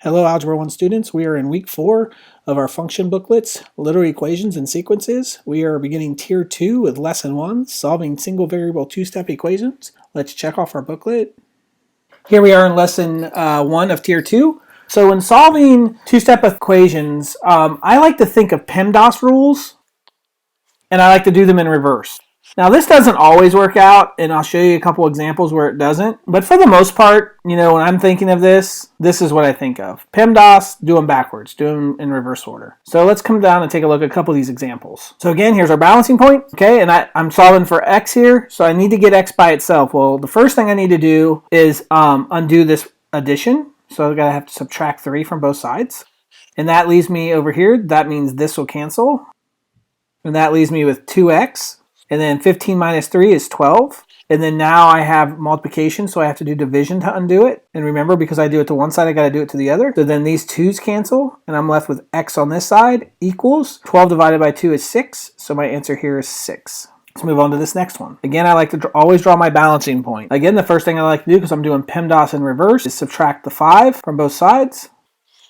Hello Algebra 1 students, we are in week 4 of our function booklets, Linear Equations and Sequences. We are beginning Tier 2 with Lesson 1, Solving Single Variable Two-Step Equations. Let's check off our booklet. Here we are in Lesson 1 of Tier 2. So when solving two-step equations, I like to think of PEMDAS rules, and I like to do them in reverse. Now this doesn't always work out, and I'll show you a couple examples where it doesn't. But for the most part, when I'm thinking of this is what I think of. PEMDAS, do them backwards, do them in reverse order. So let's come down and take a look at a couple of these examples. So again, here's our balancing point, okay? And I'm solving for x here, so I need to get x by itself. Well, the first thing I need to do is undo this addition. So I'm going to have to subtract 3 from both sides. And that leaves me over here. That means this will cancel. And that leaves me with 2x. And then 15 minus 3 is 12. And then now I have multiplication, so I have to do division to undo it. And remember, because I do it to one side, I got to do it to the other. So then these 2's cancel, and I'm left with x on this side equals 12 divided by 2 is 6. So my answer here is 6. Let's move on to this next one. Again, I like to always draw my balancing point. Again, the first thing I like to do, because I'm doing PEMDAS in reverse, is subtract the 5 from both sides.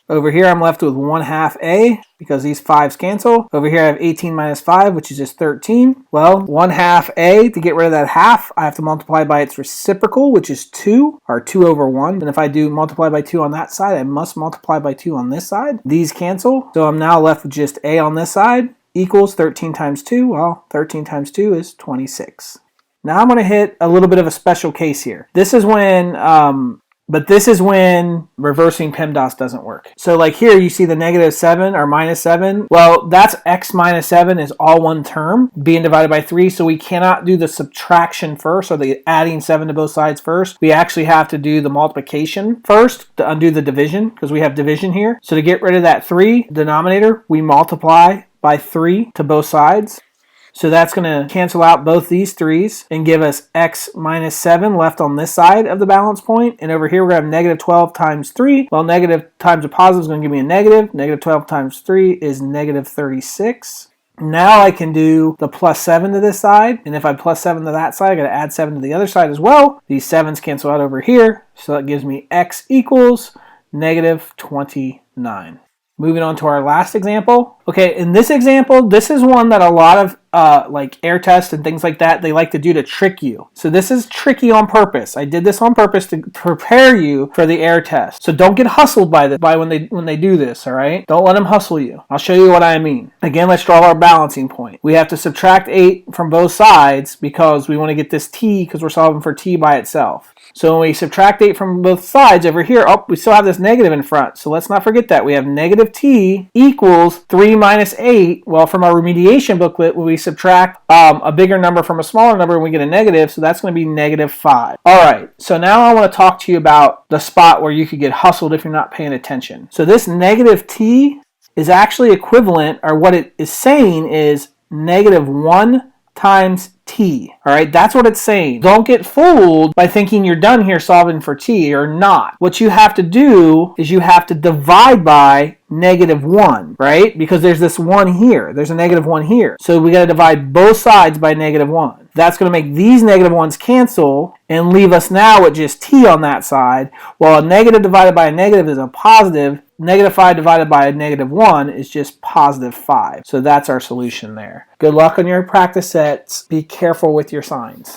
Over here, I'm left with 1/2 a, because these 5's cancel. Over here, I have 18 minus 5, which is just 13. Well, 1/2 a, to get rid of that half, I have to multiply by its reciprocal, which is 2, or 2 over 1. And if I do multiply by 2 on that side, I must multiply by 2 on this side. These cancel, so I'm now left with just a on this side, equals 13 times 2. Well, 13 times 2 is 26. Now I'm going to hit a little bit of a special case here. This is when reversing PEMDAS doesn't work. So like here you see the -7 or -7. Well, that's x minus 7 is all one term being divided by 3. So we cannot do the subtraction first, or the adding 7 to both sides first. We actually have to do the multiplication first to undo the division, because we have division here. So to get rid of that 3 denominator, we multiply by 3 to both sides. So that's going to cancel out both these 3's and give us x minus 7 left on this side of the balance point. And over here we're going to have -12 times 3. Well, negative times a positive is going to give me a negative. -12 times 3 is -36. Now I can do the plus 7 to this side. And if I plus 7 to that side, I got to add 7 to the other side as well. These 7's cancel out over here. So that gives me x equals -29. Moving on to our last example. Okay, in this example, this is one that a lot of like air tests and things like that, they like to do to trick you. So this is tricky on purpose. I did this on purpose to prepare you for the air test. So don't get hustled by when they do this, all right? Don't let them hustle you. I'll show you what I mean. Again, let's draw our balancing point. We have to subtract 8 from both sides because we want to get this t, because we're solving for t by itself. So when we subtract 8 from both sides over here, we still have this negative in front. So let's not forget that. We have negative t equals 3 minus 8. Well, from our remediation booklet, when we subtract a bigger number from a smaller number, we get a negative. So that's going to be -5. All right. So now I want to talk to you about the spot where you could get hustled if you're not paying attention. So this negative t is actually equivalent, or what it is saying is -1 times t. All right, that's what it's saying. Don't get fooled by thinking you're done here solving for t. You're not. What you have to do is you have to divide by -1, right? Because there's this 1 here. There's a -1 here. So we got to divide both sides by -1. That's going to make these -1's cancel and leave us now with just t on that side. Well, a negative divided by a negative is a positive. -5 divided by a -1 is just +5. So that's our solution there. Good luck on your practice sets. Be careful with your signs.